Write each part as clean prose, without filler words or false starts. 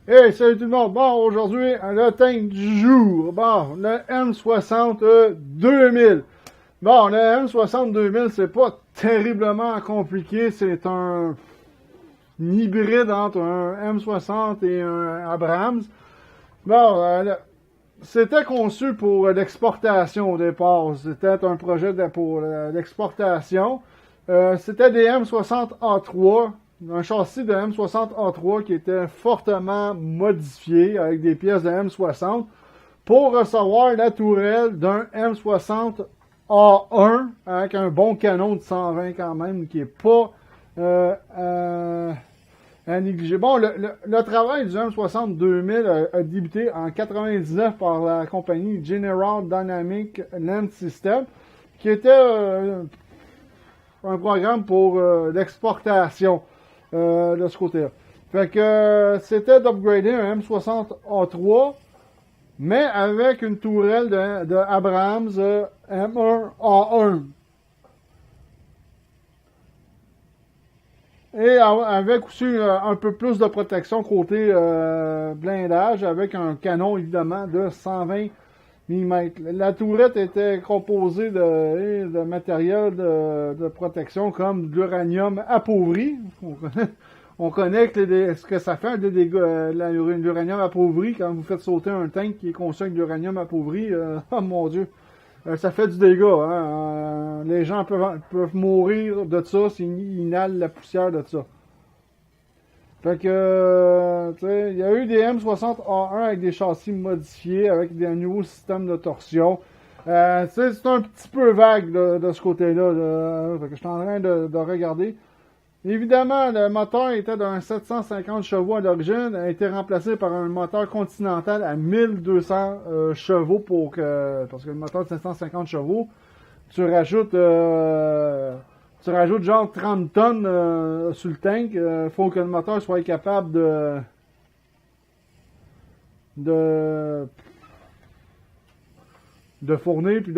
Hey, salut tout le monde! Bon, aujourd'hui, le tank du jour. Bon, le M60 2000. Bon, le M60 2000, c'est pas terriblement compliqué. C'est un hybride entre un M60 et un Abrams. Bon, c'était conçu pour l'exportation au départ. C'était un projet pour l'exportation. C'était des M60A3. Un châssis de M60A3 qui était fortement modifié avec des pièces de M60 pour recevoir la tourelle d'un M60A1 avec un bon canon de 120 quand même qui est pas à négliger. Bon, le travail du M60 2000 a débuté en 99 par la compagnie General Dynamic Land System qui était un programme pour l'exportation. De ce côté-là. Fait que c'était d'upgrader un M60A3, mais avec une tourelle de Abrams M1A1. Et avec aussi un peu plus de protection côté blindage, avec un canon évidemment de 120 mm. La tourette était composée de matériel de protection comme de l'uranium appauvri. On connaît ce que ça fait, l'uranium appauvri, quand vous faites sauter un tank qui est conçu avec de l'uranium appauvri. Oh mon Dieu, ça fait du dégât. Hein? Les gens peuvent mourir de ça s'ils inhalent la poussière de ça. Fait que, tu sais, il y a eu des M60A1 avec des châssis modifiés, avec un nouveau système de torsion. Tu sais, c'est un petit peu vague de ce côté-là. Fait que je suis en train de regarder. Évidemment, le moteur était d'un 750 chevaux à l'origine, a été remplacé par un moteur continental à 1200 chevaux parce que le moteur de 750 chevaux, tu rajoutes genre 30 tonnes sur le tank. Faut que le moteur soit capable de fournir, puis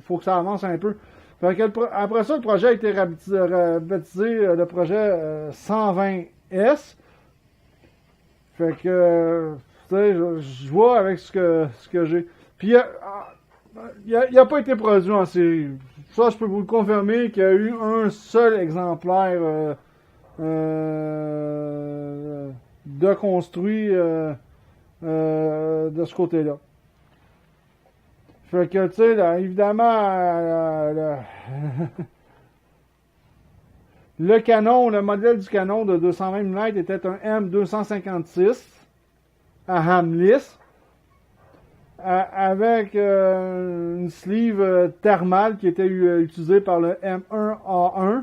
faut que ça avance un peu. Fait que après ça, le projet a été baptisé le projet 120S. Fait que, tu sais, je vois avec ce que j'ai. Puis, il n'a pas été produit en série. Ça, je peux vous le confirmer qu'il y a eu un seul exemplaire de construit de ce côté-là. Fait que, tu sais, évidemment, le canon, le modèle du canon de 220 mm était un M256 à Hamlis avec une sleeve thermale qui était utilisée par le M1A1.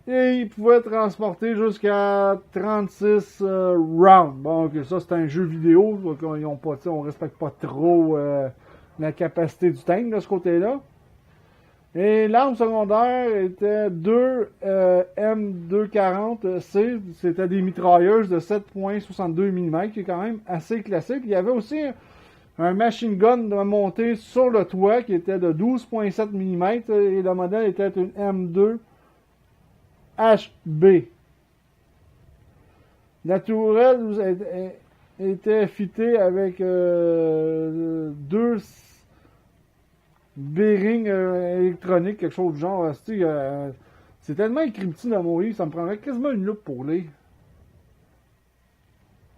Et il pouvait transporter jusqu'à 36 rounds. Bon, ok, ça c'est un jeu vidéo, donc on respecte pas trop la capacité du tank de ce côté-là. Et l'arme secondaire était 2 M240C, c'était des mitrailleuses de 7,62 mm, qui est quand même assez classique. Il y avait aussi un machine gun de montée sur le toit qui était de 12,7 mm, et le modèle était une M2 HB. La tourelle était fitée avec deux bearings électroniques, quelque chose du genre. C'est tellement écrit petit dans mon livre, ça me prendrait quasiment une loupe pour lire.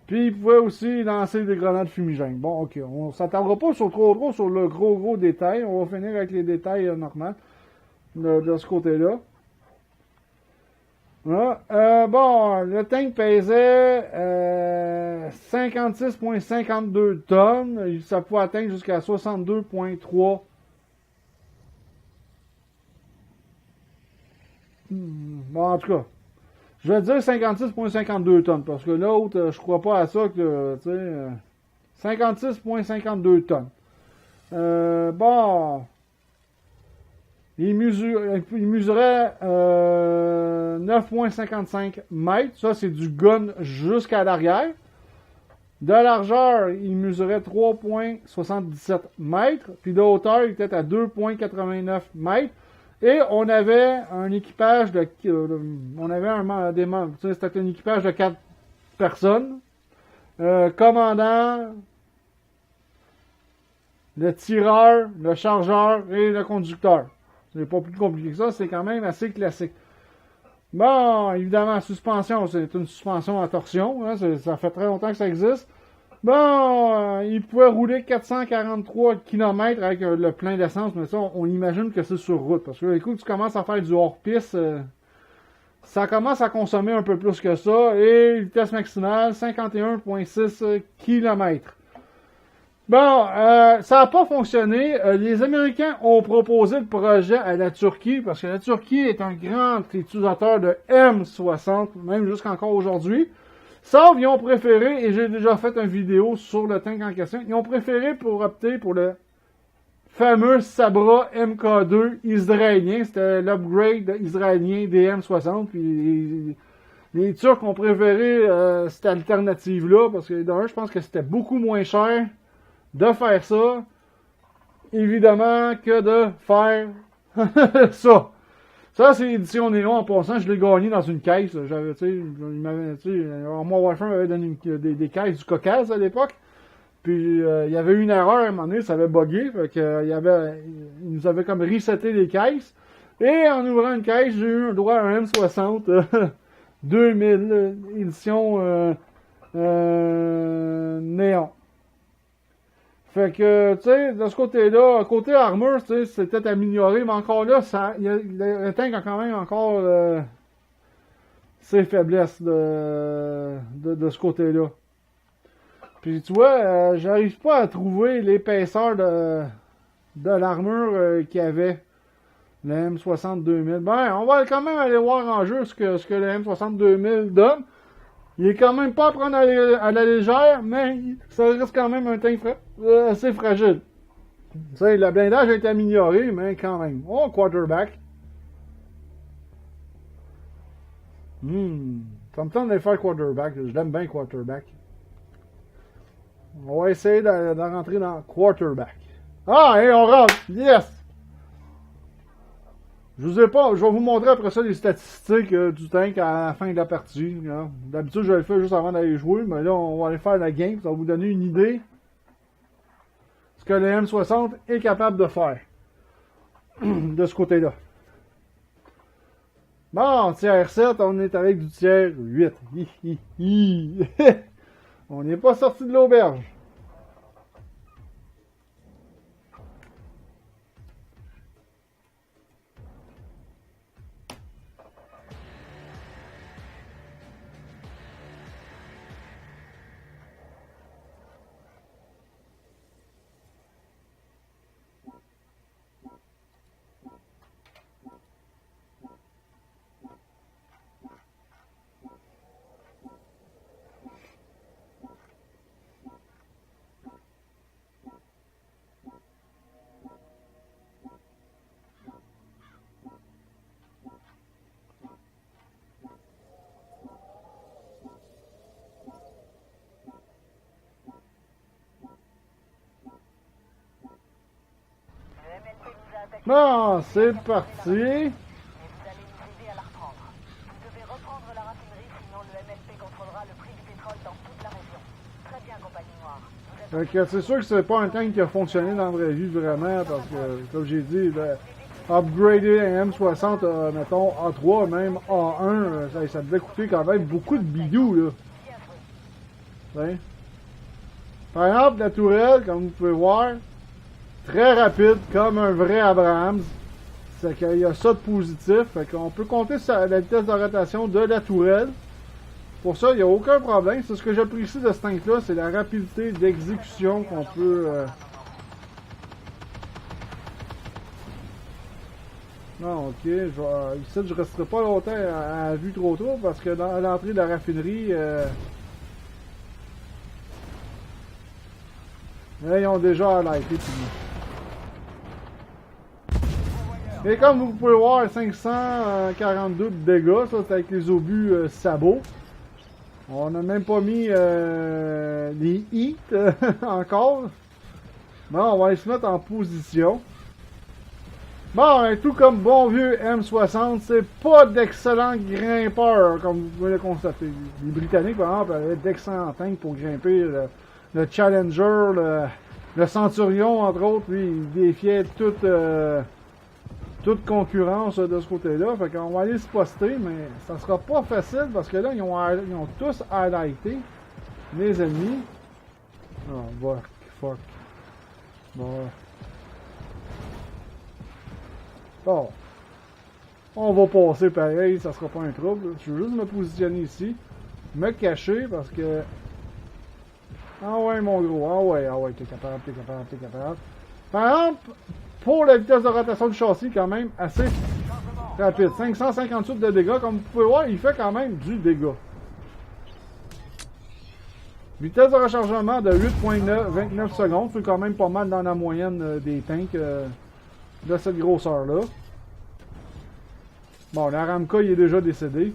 Puis il pouvait aussi lancer des grenades fumigènes. Bon, ok, on s'attardera pas trop sur le gros détail. On va finir avec les détails normaux de ce côté-là. Bon, le tank pesait 56,52 tonnes. Ça pouvait atteindre jusqu'à 62,3. Bon, en tout cas, je vais dire 56,52 tonnes, parce que l'autre, je crois pas à ça que, tu sais, 56,52 tonnes. Bon, il mesurait 9,55 mètres. Ça, c'est du gun jusqu'à l'arrière. De largeur, il mesurait 3,77 mètres. Puis de hauteur, il était à 2,89 mètres. Et on avait un équipage c'était un équipage de 4 personnes. Commandant, le tireur, le chargeur et le conducteur. C'est pas plus compliqué que ça, c'est quand même assez classique. Bon, évidemment, suspension, c'est une suspension à torsion, hein, ça fait très longtemps que ça existe. Bon, il pouvait rouler 443 km avec le plein d'essence, mais ça, on imagine que c'est sur route. Parce que écoute, tu commences à faire du hors-piste, ça commence à consommer un peu plus que ça. Et vitesse maximale, 51,6 km. Bon, ça n'a pas fonctionné. Les Américains ont proposé le projet à la Turquie, parce que la Turquie est un grand utilisateur de M60, même jusqu'encore aujourd'hui. Sauf, ils ont préféré, et j'ai déjà fait une vidéo sur le tank en question, ils ont préféré pour opter pour le fameux Sabra MK2 israélien. C'était l'upgrade israélien des M60. Puis les Turcs ont préféré cette alternative-là, parce que d'un, je pense que c'était beaucoup moins cher de faire ça, évidemment, que de faire ça. Ça, c'est l'édition Néon en passant. Je l'ai gagné dans une caisse. J'avais, moi, Warfare m'avait donné des caisses du Caucase à l'époque. Puis, il y avait une erreur à un moment donné, ça avait bugué. Fait que, il nous avait comme reseté les caisses. Et en ouvrant une caisse, j'ai eu un droit à un M60 2000, édition Néon. Fait que, tu sais, de ce côté-là, côté armure, tu sais, c'était amélioré, mais encore là, le tank a quand même encore ses faiblesses de ce côté-là. Puis tu vois, j'arrive pas à trouver l'épaisseur de l'armure qu'il y avait, le M60 2000. Ben, on va quand même aller voir en jeu ce que le M60 2000 donne. Il est quand même pas à prendre à la légère, mais ça reste quand même un tank assez fragile. Tu sais, le blindage a été amélioré, mais quand même. Oh, quarterback. Ça me tente de faire quarterback. Je l'aime bien, quarterback. On va essayer de rentrer dans quarterback. Ah, et on rentre! Yes! Je vais vous montrer après ça les statistiques du tank à la fin de la partie. Hein. D'habitude, je le fais juste avant d'aller jouer, mais là, on va aller faire la game. Ça va vous donner une idée de ce que le M60 est capable de faire de ce côté-là. Bon, tiers 7, on est avec du tiers 8. On n'est pas sorti de l'auberge. Bon, c'est parti. Mais vous allez nous aider à la reprendre. Vous devez reprendre la raffinerie, sinon le MLP contrôlera le prix du pétrole dans toute la région. Très bien, compagnie noire. Fait que c'est sûr que c'est pas un tank qui a fonctionné dans la vraie vie vraiment, parce que, comme j'ai dit, upgrader un M60, mettons, A3, même A1, ça devait coûter quand même beaucoup de bidou, là. Hein? Par exemple, la tourelle, comme vous pouvez voir, très rapide, comme un vrai Abrams. C'est qu'il y a ça de positif. Fait qu'on peut compter sur la vitesse de rotation de la tourelle. Pour ça, il n'y a aucun problème. C'est ce que j'apprécie de ce tank-là, c'est la rapidité d'exécution qu'on peut... Non, ok, ici, je resterai pas longtemps à vue trop parce que dans l'entrée de la raffinerie... là, ils ont déjà alerté tout le monde. Et comme vous pouvez voir, 542 de dégâts, ça c'est avec les obus sabots. On n'a même pas mis les hits encore. Bon, on va aller se mettre en position. Bon, ben, tout comme bon vieux M60, c'est pas d'excellents grimpeurs, comme vous pouvez le constater. Les Britanniques, par exemple, avaient d'excellents tanks pour grimper. Le Challenger, le Centurion, entre autres, lui, il défiait toute concurrence de ce côté-là. Fait qu'on va aller se poster, mais ça sera pas facile parce que là, ils ont tous highlighté les ennemis. Oh, fuck. Bon. Bon. On va passer pareil, ça sera pas un trouble. Je veux juste me positionner ici, me cacher parce que. Ah ouais, mon gros, ah ouais, t'es capable. Par exemple, pour la vitesse de rotation du châssis, quand même, assez rapide. 558 de dégâts, comme vous pouvez voir, il fait quand même du dégât. Vitesse de rechargement de 8,29 secondes, c'est quand même pas mal dans la moyenne des tanks de cette grosseur-là. Bon, la Ramka, il est déjà décédé.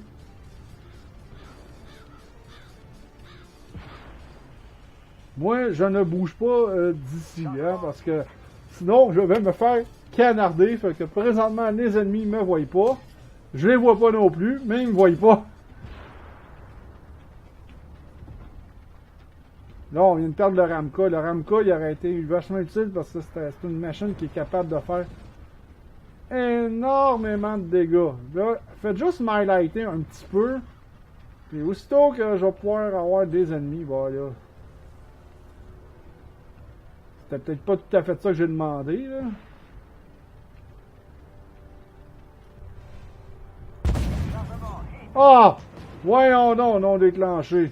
Moi, je ne bouge pas d'ici, hein, parce que sinon, je vais me faire canarder. Fait que présentement, les ennemis ne me voient pas. Je les vois pas non plus, mais ils me voient pas. Là, on vient de perdre le Ramka. Le Ramka, il aurait été vachement utile parce que c'est une machine qui est capable de faire énormément de dégâts. Là, faites juste m'highlighter un petit peu. Puis aussitôt que je vais pouvoir avoir des ennemis, voilà. C'était peut-être pas tout à fait ça que j'ai demandé, là. Ah! Voyons donc, non déclenché.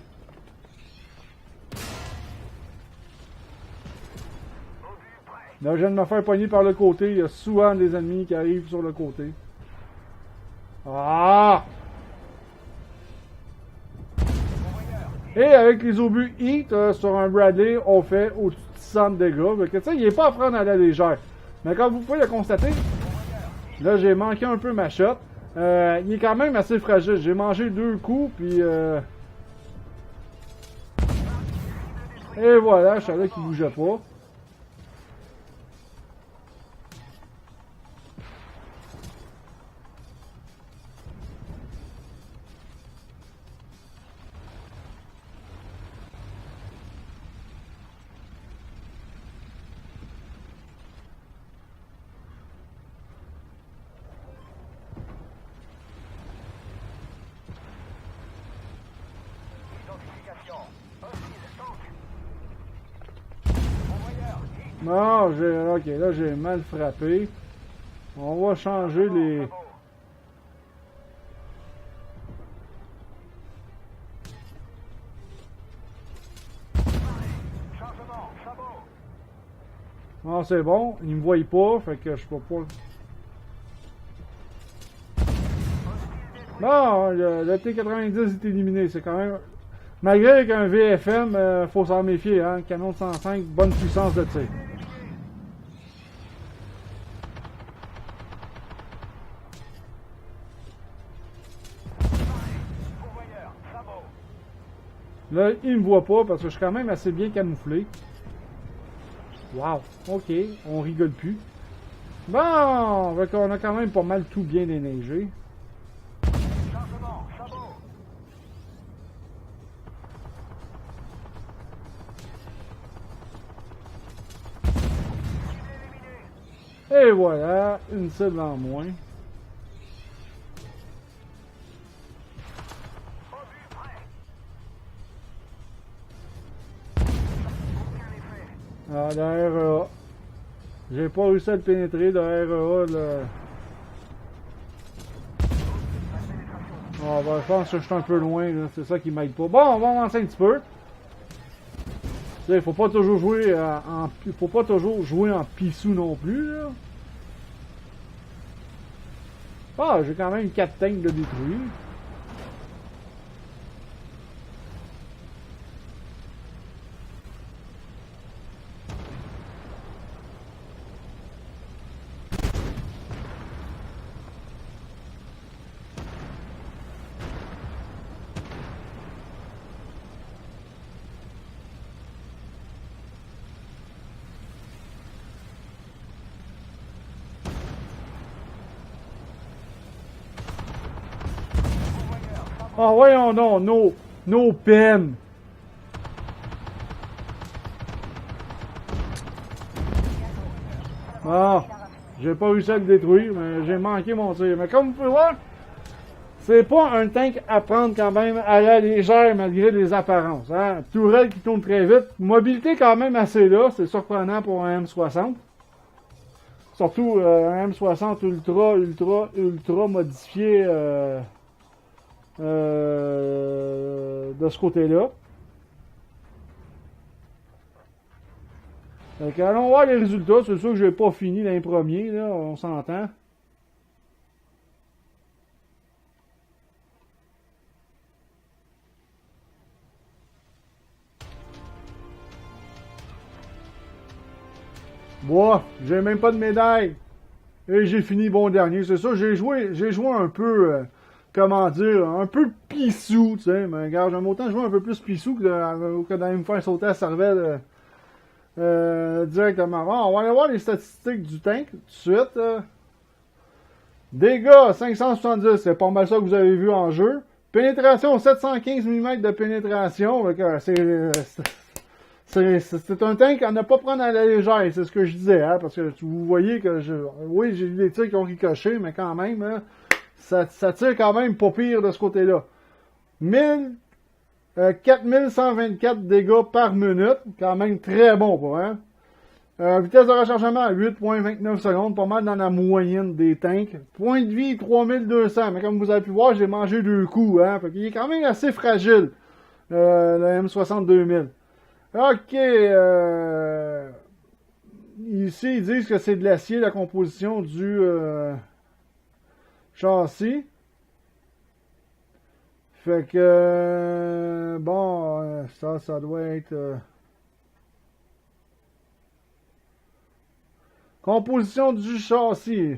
Là, je viens de me faire pogner par le côté. Il y a souvent des ennemis qui arrivent sur le côté. Ah! Et avec les obus Heat sur un Bradley, on fait au-dessus de 100 de dégâts. Donc, tu sais, il n'est pas à prendre à la légère. Mais comme vous pouvez le constater, là, j'ai manqué un peu ma shot. Il est quand même assez fragile. J'ai mangé 2 coups, puis... Et voilà, je savais qu'il ne bougeait pas. Non, ok, là j'ai mal frappé. On va changer les... Non, c'est bon, ils me voient pas, fait que je peux pas... Non, le T-90 est éliminé, c'est quand même... Malgré qu'un VFM, faut s'en méfier, hein, canon de 105, bonne puissance de tir. Là, il me voit pas parce que je suis quand même assez bien camouflé. Wow, ok, on rigole plus. Bon, on a quand même pas mal tout bien déneigé. Et voilà, une cible en moins. Ah, le REA. J'ai pas réussi à le pénétrer, le REA, là. Ah, ben, je pense que je suis un peu loin, là. C'est ça qui m'aide pas. Bon, on va avancer un petit peu. Il faut pas toujours jouer faut pas toujours jouer en pissou non plus, là. Ah, j'ai quand même 4 tanks de détruire. Ah, voyons donc, nos peines. Ah, j'ai pas réussi à le détruire, mais j'ai manqué mon tir. Mais comme vous pouvez voir, c'est pas un tank à prendre quand même à la légère malgré les apparences. Hein? Tourelle qui tourne très vite. Mobilité quand même assez là, c'est surprenant pour un M60. Surtout un M60 ultra modifié de ce côté-là. Donc, allons voir les résultats. C'est sûr que je n'ai pas fini l'un premier, là, on s'entend. Bon, j'ai même pas de médaille. Et j'ai fini bon dernier. C'est ça, j'ai joué un peu, comment dire, un peu pissou, tu sais. Mais regarde, j'aime autant jouer un peu plus pissou que d'aller me faire sauter à la cervelle directement. Bon, on va aller voir les statistiques du tank tout de suite. Dégâts, 570, c'est pas mal ça que vous avez vu en jeu. Pénétration, 715 mm de pénétration. C'est un tank à ne pas prendre à la légère, c'est ce que je disais, hein, parce que vous voyez que oui, j'ai eu des tirs qui ont ricoché, mais quand même, hein, ça tire quand même pas pire de ce côté-là. 4124 dégâts par minute, quand même très bon pour hein. Vitesse de rechargement 8.29 secondes, pas mal dans la moyenne des tanks. Point de vie 3200, mais comme vous avez pu voir, j'ai mangé 2 coups, hein, fait qu'il est quand même assez fragile, le M60 2000. OK, ici, ils disent que c'est de l'acier, la composition du châssis. Fait que, bon, ça doit être... composition du châssis.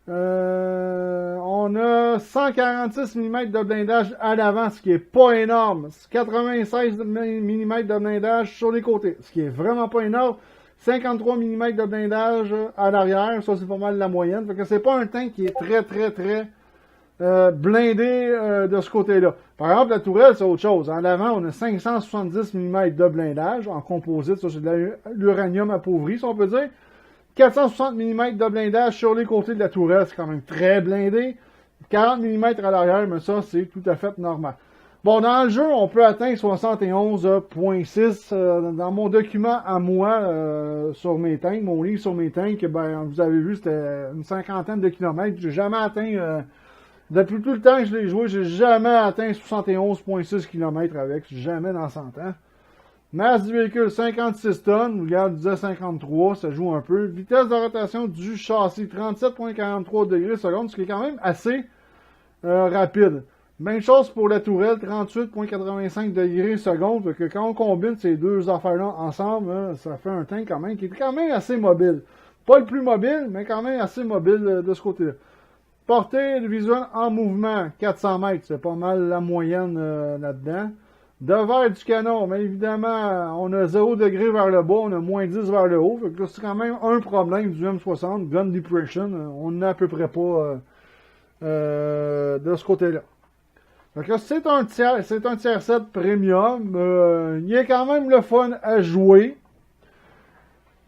On a 146 mm de blindage à l'avant, ce qui est pas énorme. 96 mm de blindage sur les côtés, ce qui est vraiment pas énorme. 53 mm de blindage à l'arrière, ça c'est pas mal la moyenne. Fait que c'est pas un tank qui est très blindé de ce côté-là. Par exemple, la tourelle, c'est autre chose. En avant, on a 570 mm de blindage en composite, ça c'est de l'uranium appauvri, si on peut dire. 460 mm de blindage sur les côtés de la tourelle, c'est quand même très blindé. 40 mm à l'arrière, mais ça, c'est tout à fait normal. Bon, dans le jeu, on peut atteindre 71.6. Dans mon document à moi, sur mes tanks, mon livre sur mes tanks, ben, vous avez vu, c'était une cinquantaine de kilomètres. J'ai jamais atteint, depuis tout le temps que je l'ai joué, j'ai jamais atteint 71.6 km avec, jamais dans 100 ans. Masse du véhicule, 56 tonnes. Regarde, je disais 53, ça joue un peu. Vitesse de rotation du châssis, 37.43 degrés secondes, ce qui est quand même assez rapide. Même chose pour la tourelle, 38.85 degrés secondes. Que quand on combine ces deux affaires-là ensemble, hein, ça fait un tank quand même qui est quand même assez mobile. Pas le plus mobile, mais quand même assez mobile de ce côté-là. Portée visuelle en mouvement, 400 mètres. C'est pas mal la moyenne là-dedans. Devers du canon, mais évidemment, on a 0 degré vers le bas, on a moins 10 vers le haut. Fait que c'est quand même un problème du M60, Gun Depression. On n'a à peu près pas de ce côté-là. Fait que c'est un tiers 7 premium. Il y a quand même le fun à jouer.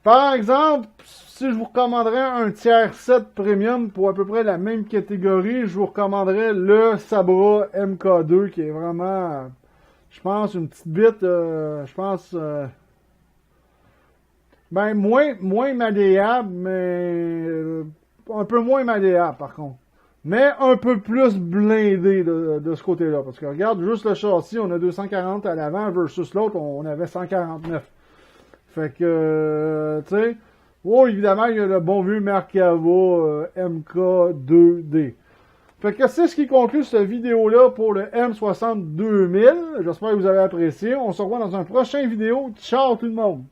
Par exemple, si je vous recommanderais un tiers 7 premium pour à peu près la même catégorie, je vous recommanderais le Sabra MK2 qui est vraiment... Je pense une petite bite, je pense, ben moins malléable, mais un peu moins malléable par contre. Mais un peu plus blindé de ce côté-là. Parce que regarde, juste le châssis, on a 240 à l'avant versus l'autre, on avait 149. Fait que, tu sais, oh, évidemment, il y a le bon vieux Merkava MK2D. Fait que c'est ce qui conclut cette vidéo-là pour le M60 2000. J'espère que vous avez apprécié. On se revoit dans un prochain vidéo. Ciao tout le monde!